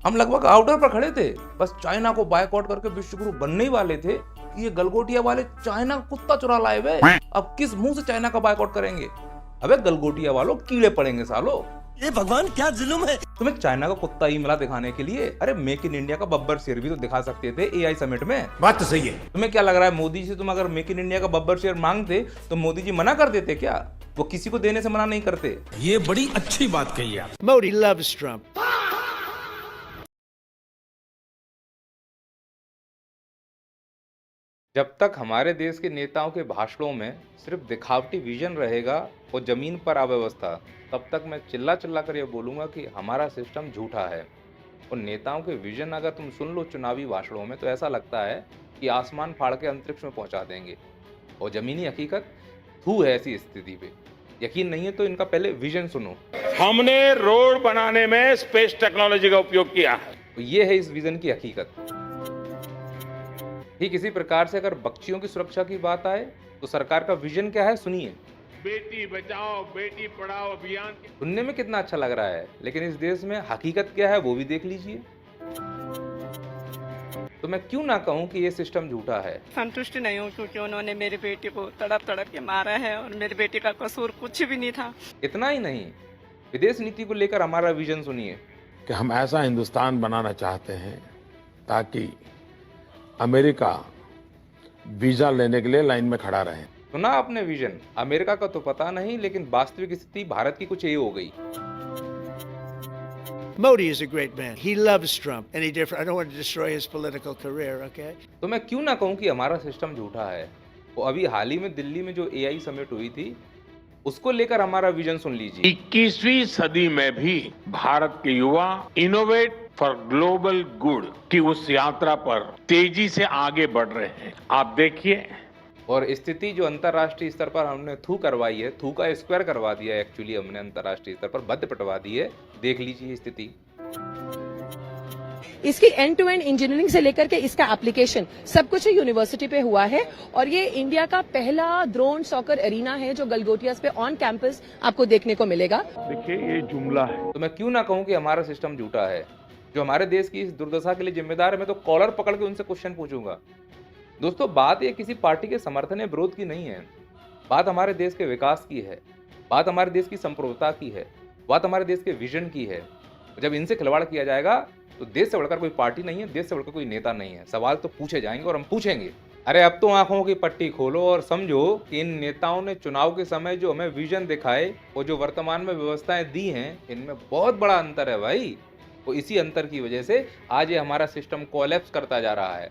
हम लगभग आउटर पर खड़े थे, बस चाइना को बायकॉट करके विश्व गुरु बनने ही वाले थे कि ये गलगोटिया वाले चाइना का कुत्ता चुरा लाए वे। अब किस मुंह से चाइना का बायकॉट करेंगे? अबे गलगोटिया वालों, कीड़े पड़ेंगे सालो। ये भगवान क्या जुल्म है। तुम्हें चाइना का कुत्ता ही मिला दिखाने के लिए? अरे मेक इन इंडिया का बब्बर शेर भी तो दिखा सकते थे एआई समिट में। बात तो सही है। तुम्हें क्या लग रहा है मोदी जी से तुम अगर मेक इन इंडिया का बब्बर शेर मांगते तो मोदी जी मना कर देते क्या? वो किसी को देने से मना नहीं करते। ये बड़ी अच्छी बात कही आप। Modi loves Trump. जब तक हमारे देश के नेताओं के भाषणों में सिर्फ दिखावटी विजन रहेगा और जमीन पर अव्यवस्था, तब तक मैं चिल्ला चिल्ला कर ये बोलूँगा कि हमारा सिस्टम झूठा है। और नेताओं के विजन अगर तुम सुन लो चुनावी भाषणों में तो ऐसा लगता है कि आसमान फाड़ के अंतरिक्ष में पहुंचा देंगे, और ज़मीनी हकीकत थू है ऐसी स्थिति पे। यकीन नहीं है तो इनका पहले विजन सुनो। हमने रोड बनाने में स्पेस टेक्नोलॉजी का उपयोग किया है। तो ये है इस विजन की हकीकत। ठीक इसी प्रकार से अगर बच्चियों की सुरक्षा की बात आए तो सरकार का विजन क्या है, सुनिए। बेटी बचाओ बेटी पढ़ाओ अभियान सुनने में कितना अच्छा लग रहा है, लेकिन इस देश में हकीकत क्या है वो भी देख लीजिए। तो मैं क्यों ना कहूं कि ये सिस्टम झूठा है। संतुष्ट नहीं हूँ क्योंकि उन्होंने मेरी बेटी को तड़प तड़प के मारा है और मेरी बेटी का कसूर कुछ भी नहीं था। इतना ही नहीं, विदेश नीति को लेकर हमारा विजन सुनिए। कि हम ऐसा हिंदुस्तान बनाना चाहते हैं ताकि अमेरिका वीजा लेने के लिए लाइन में खड़ा रहे। सुना आपने विजन? अमेरिका का तो पता नहीं, लेकिन वास्तविक स्थिति भारत की कुछ ये हो गई। Modi is a great man. He loves Trump. Any different? I don't want to destroy his political career, okay? तो मैं क्यों ना कहूं कि हमारा सिस्टम झूठा है। वो अभी हाल ही में दिल्ली में जो एआई समिट हुई थी उसको लेकर हमारा विजन सुन लीजिए। 21वीं सदी में भी भारत के युवा इनोवेट फॉर ग्लोबल गुड की उस यात्रा पर तेजी से आगे बढ़ रहे हैं। आप देखिए। और स्थिति जो अंतर्राष्ट्रीय स्तर पर हमने थू करवाई है, थू का स्क्वायर करवा दिया है, एक्चुअली हमने अंतर्राष्ट्रीय स्तर पर बद पिटवा दी है। देख लीजिए स्थिति। इसकी एंड टू एंड इंजीनियरिंग से लेकर के इसका एप्लीकेशन सब कुछ यूनिवर्सिटी पे हुआ है, और ये इंडिया का पहला ड्रोन सॉकर एरिना है जो गलगोटियास पे ऑन कैंपस आपको देखने को मिलेगा। देखिए ये जुमला है। तो मैं क्यों ना कहूं कि हमारा सिस्टम झूठा है। जो हमारे देश की इस दुर्दशा के लिए जिम्मेदार है, मैं तो कॉलर पकड़ के उनसे क्वेश्चन पूछूंगा। दोस्तों, बात ये किसी पार्टी के समर्थन या विरोध की नहीं है, बात हमारे देश के विकास की है, बात हमारे देश की संप्रभुता की है, बात हमारे देश के विजन की है। जब इनसे खिलवाड़ किया जाएगा तो देश से बढ़कर कोई पार्टी नहीं है, देश से बढ़कर कोई नेता नहीं है। सवाल तो पूछे जाएंगे और हम पूछेंगे। अरे अब तो आंखों की पट्टी खोलो और समझो कि इन नेताओं ने चुनाव के समय जो हमें विजन दिखाए और जो वर्तमान में व्यवस्थाएं दी हैं, इनमें बहुत बड़ा अंतर है भाई। तो इसी अंतर की वजह से आज ये हमारा सिस्टम कोलैप्स करता जा रहा है।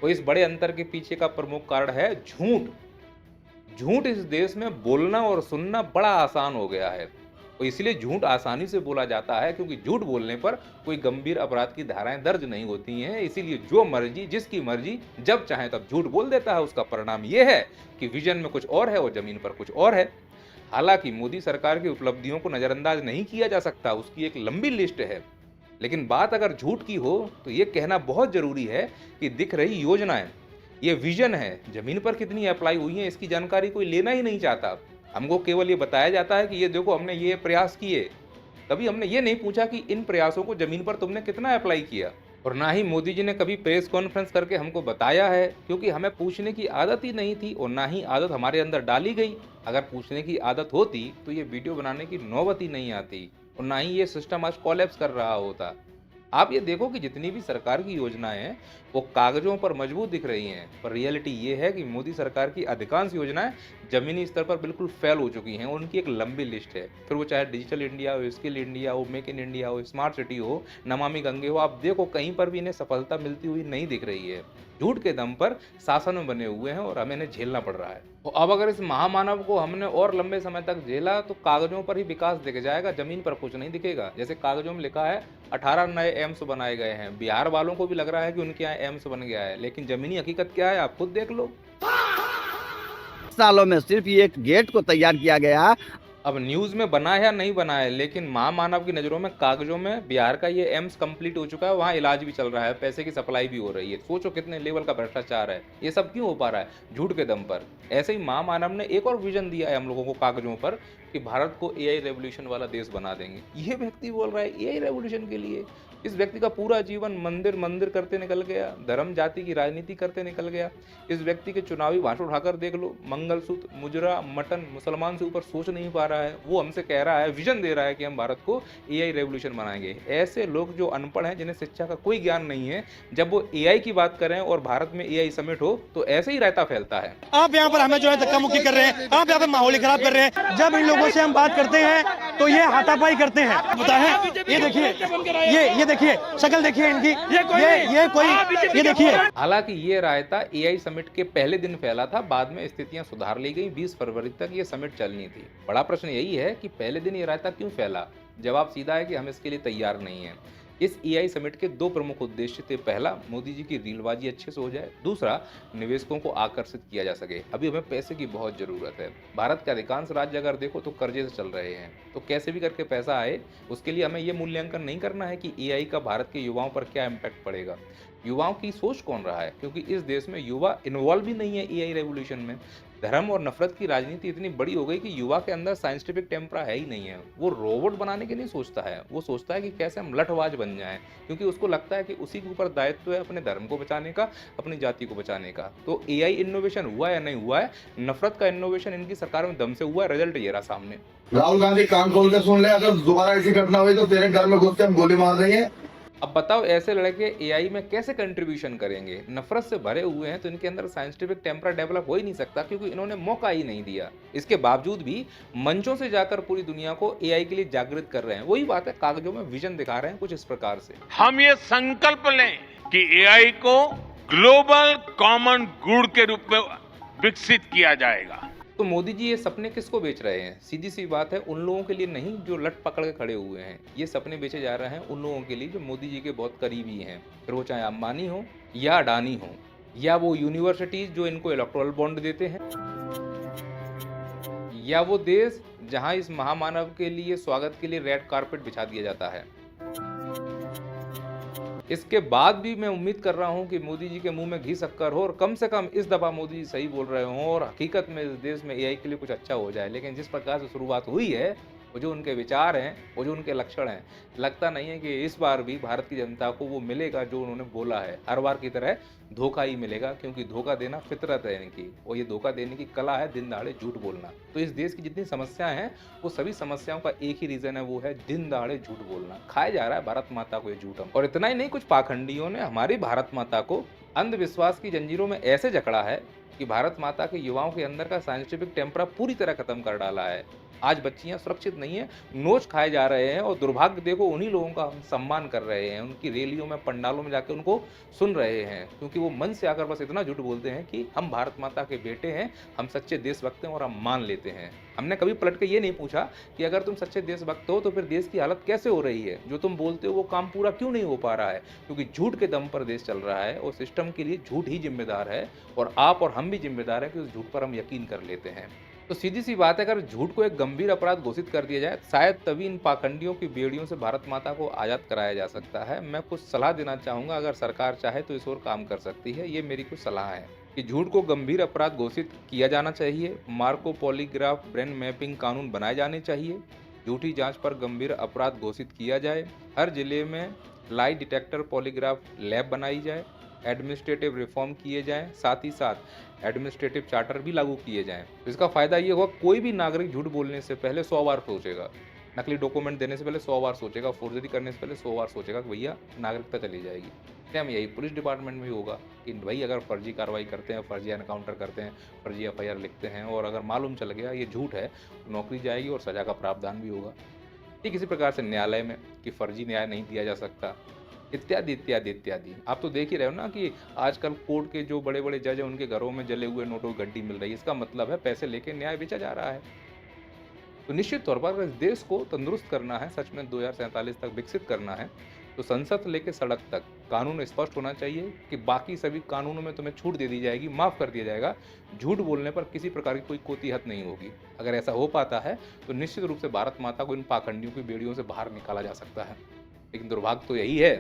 और इस बड़े अंतर के पीछे का प्रमुख कारण है झूठ। झूठ इस देश में बोलना और सुनना बड़ा आसान हो गया है, और इसलिए झूठ आसानी से बोला जाता है क्योंकि झूठ बोलने पर कोई गंभीर अपराध की धाराएं दर्ज नहीं होती हैं। इसीलिए जो मर्जी जिसकी मर्जी जब चाहे तब झूठ बोल देता है। उसका परिणाम यह है कि विजन में कुछ और है और जमीन पर कुछ और है। हालांकि मोदी सरकार की उपलब्धियों को नजरअंदाज नहीं किया जा सकता, उसकी एक लंबी लिस्ट है। लेकिन बात अगर झूठ की हो तो ये कहना बहुत जरूरी है कि दिख रही योजनाएं, ये विजन है, जमीन पर कितनी अप्लाई हुई है इसकी जानकारी कोई लेना ही नहीं चाहता। हमको केवल ये बताया जाता है कि ये देखो हमने ये प्रयास किए। कभी हमने ये नहीं पूछा कि इन प्रयासों को जमीन पर तुमने कितना अप्लाई किया। और ना ही मोदी जी ने कभी प्रेस कॉन्फ्रेंस करके हमको बताया है, क्योंकि हमें पूछने की आदत ही नहीं थी और ना ही आदत हमारे अंदर डाली गई। अगर पूछने की आदत होती तो ये वीडियो बनाने की नौबत ही नहीं आती और ना ही ये सिस्टम आज कोलैप्स कर रहा होता। आप ये देखो कि जितनी भी सरकार की योजनाएं हैं वो कागजों पर मजबूत दिख रही हैं, पर रियलिटी ये है कि मोदी सरकार की अधिकांश योजनाएं जमीनी स्तर पर बिल्कुल फेल हो चुकी हैं। उनकी एक लंबी लिस्ट है, फिर वो चाहे डिजिटल इंडिया हो, स्किल इंडिया हो, मेक इन इंडिया हो, स्मार्ट सिटी हो, नमामि गंगे हो। आप देखो कहीं पर भी इन्हें सफलता मिलती हुई नहीं दिख रही है। झूठ के दम पर शासन में बने हुए हैं और हमें इन्हें झेलना पड़ रहा है। तो अब अगर इस महामानव को हमने और लंबे समय तक झेला तो कागजों पर ही विकास दिख जाएगा, जमीन पर कुछ नहीं दिखेगा। जैसे कागजों में लिखा है 18 नए एम्स बनाए गए हैं, बिहार वालों को भी लग रहा है कि उनके यहाँ एम्स बन गया है, लेकिन जमीनी हकीकत क्या है आप खुद देख लो। सालों में सिर्फ ये एक गेट को तैयार किया गया। अब न्यूज में बना है या नहीं बना है, लेकिन महामानव की नजरों में कागजों में बिहार का ये एम्स कंप्लीट हो चुका है, वहाँ इलाज भी चल रहा है, पैसे की सप्लाई भी हो रही है। सोचो कितने लेवल का भ्रष्टाचार है। ये सब क्यों हो पा रहा है? झूठ के दम पर। ऐसे ही महामानव ने एक और विजन दिया है हम लोगों को कागजों पर कि भारत को एआई रेवोल्यूशन वाला देश बना देंगे। ये व्यक्ति बोल रहा है एआई रेवोल्यूशन के लिए। इस व्यक्ति का पूरा जीवन मंदिर मंदिर करते निकल गया, धर्म जाति की राजनीति करते निकल गया। इस व्यक्ति के चुनावी भाषण उठाकर देख लो, मंगलसूत्र, मुजरा, मटन, मुसलमान से ऊपर सोच नहीं पा रहा है। वो हमसे कह रहा है, विजन दे रहा है कि हम भारत को एआई रेवोल्यूशन बनाएंगे। ऐसे लोग जो अनपढ़ हैं, जिन्हें शिक्षा का कोई ज्ञान नहीं है, जब वो एआई की बात करें और भारत में एआई समिट हो तो ऐसे ही रायता फैलता है। आप यहाँ पर हमें जो है धक्का मुक्की कर रहे हैं, आप यहाँ पर माहौल खराब कर रहे हैं। जब इन लोगों से हम बात करते हैं तो ये हाथापाई करते हैं। पता है, ये देखिए, ये देखिए शक्ल देखिए इनकी, ये देखिए। हालांकि ये रायता एआई समिट के पहले दिन फैला था, बाद में स्थितियां सुधार ली गई। 20 फरवरी तक ये समिट चलनी थी। बड़ा प्रश्न यही है कि पहले दिन ये रायता क्यों फैला? जवाब सीधा है कि हम इसके लिए तैयार नहीं है। इस एआई समिट के दो प्रमुख उद्देश्य थे। पहला, मोदी जी की रीलबाजी अच्छे से हो जाए। दूसरा, निवेशकों को आकर्षित किया जा सके। अभी हमें पैसे की बहुत जरूरत है। भारत के अधिकांश राज्य अगर देखो तो कर्जे से चल रहे हैं, तो कैसे भी करके पैसा आए, उसके लिए हमें ये मूल्यांकन नहीं करना है कि एआई का भारत के युवाओं पर क्या इम्पैक्ट पड़ेगा। युवाओं की सोच कौन रहा है, क्योंकि इस देश में युवा इन्वॉल्व ही नहीं है एआई रेवोल्यूशन में। धर्म और नफरत की राजनीति इतनी बड़ी हो गई कि युवा के अंदर साइंटिफिक टेम्परा है ही नहीं है। वो रोबोट बनाने के नहीं सोचता है, वो सोचता है कि कैसे हम लठबाज बन जाएं, क्योंकि उसको लगता है कि उसी के ऊपर दायित्व है अपने धर्म को बचाने का, अपनी जाति को बचाने का। तो एआई इनोवेशन हुआ या नहीं हुआ है, नफरत का इनोवेशन इनकी सरकार में दम से हुआ है। रिजल्ट ये रहा सामने। राहुल गांधी कान खोल के सुन ले, अगर दोबारा ऐसी घटना हुई तो तेरे घर में घुस के हम गोली मार देंगे। अब बताओ, ऐसे लड़के एआई में कैसे कंट्रीब्यूशन करेंगे? नफरत से भरे हुए हैं, तो इनके अंदर साइंटिफिक टेम्परा डेवलप हो ही नहीं सकता, क्योंकि इन्होंने मौका ही नहीं दिया। इसके बावजूद भी मंचों से जाकर पूरी दुनिया को एआई के लिए जागृत कर रहे हैं। वही बात है, कागजों में विजन दिखा रहे हैं कुछ इस प्रकार से। हम ये संकल्प लें कि एआई को ग्लोबल कॉमन गुड के रूप में विकसित किया जाएगा। तो मोदी जी ये सपने किसको बेच रहे हैं? सीधी सी बात है, उन लोगों के लिए नहीं जो लट पकड़ के खड़े हुए हैं। ये सपने बेचे जा रहे हैं उन लोगों के लिए जो मोदी जी के बहुत करीबी हैं, फिर वो चाहे अंबानी हो या अडानी हो, या वो यूनिवर्सिटीज जो इनको इलेक्टोरल बॉन्ड देते हैं, या वो देश जहां इस महामानव के लिए स्वागत के लिए रेड कारपेट बिछा दिया जाता है। इसके बाद भी मैं उम्मीद कर रहा हूं कि मोदी जी के मुंह में घी शक्कर हो और कम से कम इस दफा मोदी जी सही बोल रहे हों और हकीकत में इस देश में एआई के लिए कुछ अच्छा हो जाए। लेकिन जिस प्रकार से शुरुआत हुई है, वो जो उनके विचार हैं, वो जो उनके लक्षण हैं, लगता नहीं है कि इस बार भी भारत की जनता को वो मिलेगा जो उन्होंने बोला है। हर बार की तरह धोखा ही मिलेगा, क्योंकि धोखा देना फितरत है इनकी, और ये धोखा देने की कला है दिन दहाड़े झूठ बोलना। तो इस देश की जितनी समस्याएं हैं, वो सभी समस्याओं का एक ही रीजन है, वो है दिन दहाड़े झूठ बोलना। खाया जा रहा है भारत माता को ये झूठ। और इतना ही नहीं, कुछ पाखंडियों ने हमारी भारत माता को अंधविश्वास की जंजीरों में ऐसे जकड़ा है कि भारत माता के युवाओं के अंदर का साइंटिफिक टेम्परा पूरी तरह खत्म कर डाला है। आज बच्चियां सुरक्षित नहीं है, नोच खाए जा रहे हैं, और दुर्भाग्य देखो उन्हीं लोगों का हम सम्मान कर रहे हैं, उनकी रैलियों में, पंडालों में जाकर उनको सुन रहे हैं, क्योंकि वो मन से आकर बस इतना झूठ बोलते हैं कि हम भारत माता के बेटे हैं, हम सच्चे देशभक्त हैं और हम मान लेते हैं। हमने कभी पलट के ये नहीं पूछा कि अगर तुम सच्चे देशभक्त हो तो फिर देश की हालत कैसे हो रही है, जो तुम बोलते हो वो काम पूरा क्यों नहीं हो पा रहा है? क्योंकि झूठ के दम पर देश चल रहा है, और सिस्टम के लिए झूठ ही जिम्मेदार है, और आप और हम भी जिम्मेदार हैं कि उस झूठ पर हम यकीन कर लेते हैं। तो सीधी सी बात है, अगर झूठ को एक गंभीर अपराध घोषित कर दिया जाए, शायद तभी इन पाखंडियों की बेड़ियों से भारत माता को आजाद कराया जा सकता है। मैं कुछ सलाह देना चाहूँगा, अगर सरकार चाहे तो इस ओर काम कर सकती है। ये मेरी कुछ सलाह है कि झूठ को गंभीर अपराध घोषित किया जाना चाहिए। मार्को पॉलीग्राफ ब्रेन मैपिंग कानून बनाए जाने चाहिए। झूठी जांच पर गंभीर अपराध घोषित किया जाए। हर जिले में लाई डिटेक्टर पॉलीग्राफ लैब बनाई जाए। एडमिनिस्ट्रेटिव रिफॉर्म किए जाएं, साथ ही साथ एडमिनिस्ट्रेटिव चार्टर भी लागू किए जाएं। इसका फायदा ये होगा, कोई भी नागरिक झूठ बोलने से पहले 100 बार सोचेगा, नकली डॉक्यूमेंट देने से पहले 100 बार सोचेगा, फोर्जरी करने से पहले 100 बार सोचेगा कि भैया नागरिकता चली जाएगी। सेम यही पुलिस डिपार्टमेंट में भी होगा कि भाई अगर फर्जी कार्रवाई करते हैं, फर्जी एनकाउंटर करते हैं, फर्जी एफआईआर लिखते हैं, और अगर मालूम चल गया ये झूठ है, नौकरी जाएगी और सजा का प्रावधान भी होगा। ठीक इसी प्रकार से न्यायालय में कि फर्जी न्याय नहीं दिया जा सकता, इत्यादि इत्यादि इत्यादि। आप तो देख ही रहे हो ना कि आजकल कोर्ट के जो बड़े बड़े जज हैं उनके घरों में जले हुए नोटों की गड्डी मिल रही है। इसका मतलब है पैसे लेके न्याय बेचा जा रहा है। तो निश्चित तौर पर अगर इस देश को तंदुरुस्त करना है, सच में 2047 तक विकसित करना है, तो संसद से लेकर सड़क तक कानून स्पष्ट होना चाहिए कि बाकी सभी कानूनों में तुम्हें छूट दे दी जाएगी, माफ़ कर दिया जाएगा। झूठ बोलने पर किसी प्रकार की कोई कोतीहत नहीं होगी। अगर ऐसा हो पाता है तो निश्चित रूप से भारत माता को इन पाखंडियों की बेड़ियों से बाहर निकाला जा सकता है। लेकिन दुर्भाग्य तो यही है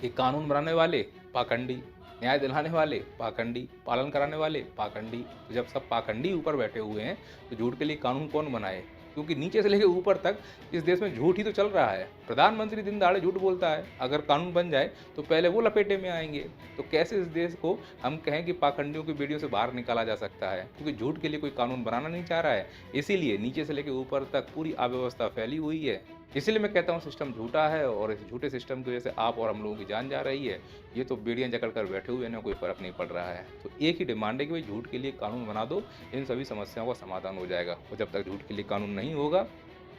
कि कानून बनाने वाले पाखंडी, न्याय दिलाने वाले पाखंडी, पालन कराने वाले पाखंडी। तो जब सब पाखंडी ऊपर बैठे हुए हैं तो झूठ के लिए कानून कौन बनाए? क्योंकि नीचे से लेकर ऊपर तक इस देश में झूठ ही तो चल रहा है। प्रधानमंत्री दिन दहाड़े झूठ बोलता है, अगर कानून बन जाए तो पहले वो लपेटे में आएंगे। तो कैसे इस देश को हम कहें कि पाखंडियों की बेड़ियों से बाहर निकाला जा सकता है, क्योंकि झूठ के लिए कोई कानून बनाना नहीं चाह रहा है। इसीलिए नीचे से लेकर ऊपर तक पूरी अव्यवस्था फैली हुई है। इसीलिए मैं कहता हूँ सिस्टम झूठा है, और इस झूठे सिस्टम की वजह से आप और हम लोगों की जान जा रही है। ये तो बेड़ियाँ जकड़ कर बैठे हुए हैं, कोई फर्क नहीं पड़ रहा है। तो एक ही डिमांड है कि भाई झूठ के लिए कानून बना दो, इन सभी समस्याओं का समाधान हो जाएगा। और जब तक झूठ के लिए कानून नहीं होगा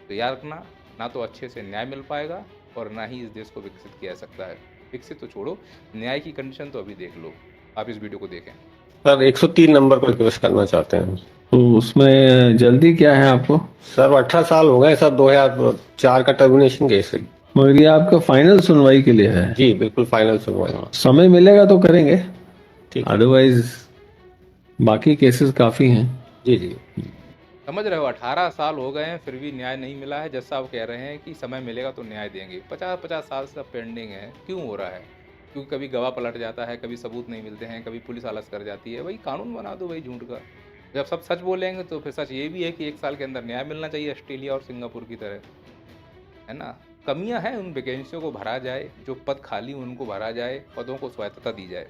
तो याद रखना, ना तो अच्छे से न्याय मिल पाएगा और ना ही इस देश को विकसित किया जा सकता है। विकसित तो छोड़ो, न्याय की कंडीशन तो अभी देख लो। आप इस वीडियो को देखें। सर 103 नंबर को रिक्वेस्ट करना चाहते हैं। तो उसमें जल्दी क्या है आपको? सर 18 साल हो गए सर, 2004 का टर्मिनेशन केस है। मगर ये आपका फाइनल सुनवाई के लिए है? जी बिल्कुल फाइनल सुनवाई। समय मिलेगा तो करेंगे, ठीक, अदरवाइज बाकी केसेस काफी हैं। जी जी समझ रहे हो, 18 साल हो गए हैं फिर भी न्याय नहीं मिला है। जैसा आप कह रहे हैं कि समय मिलेगा तो न्याय देंगे, 50-50 साल से पेंडिंग है। क्यों हो रहा है? क्योंकि कभी गवाह पलट जाता है, कभी सबूत नहीं मिलते हैं, कभी पुलिस आलस कर जाती है। भाई कानून बना दो भाई झूठ का। जब सब सच बोलेंगे तो फिर सच ये भी है कि 1 साल के अंदर न्याय मिलना चाहिए, ऑस्ट्रेलिया और सिंगापुर की तरह, है ना। कमियां हैं, उन वैकेंसियों को भरा जाए, जो पद खाली उनको भरा जाए, पदों को स्वायत्तता दी जाए।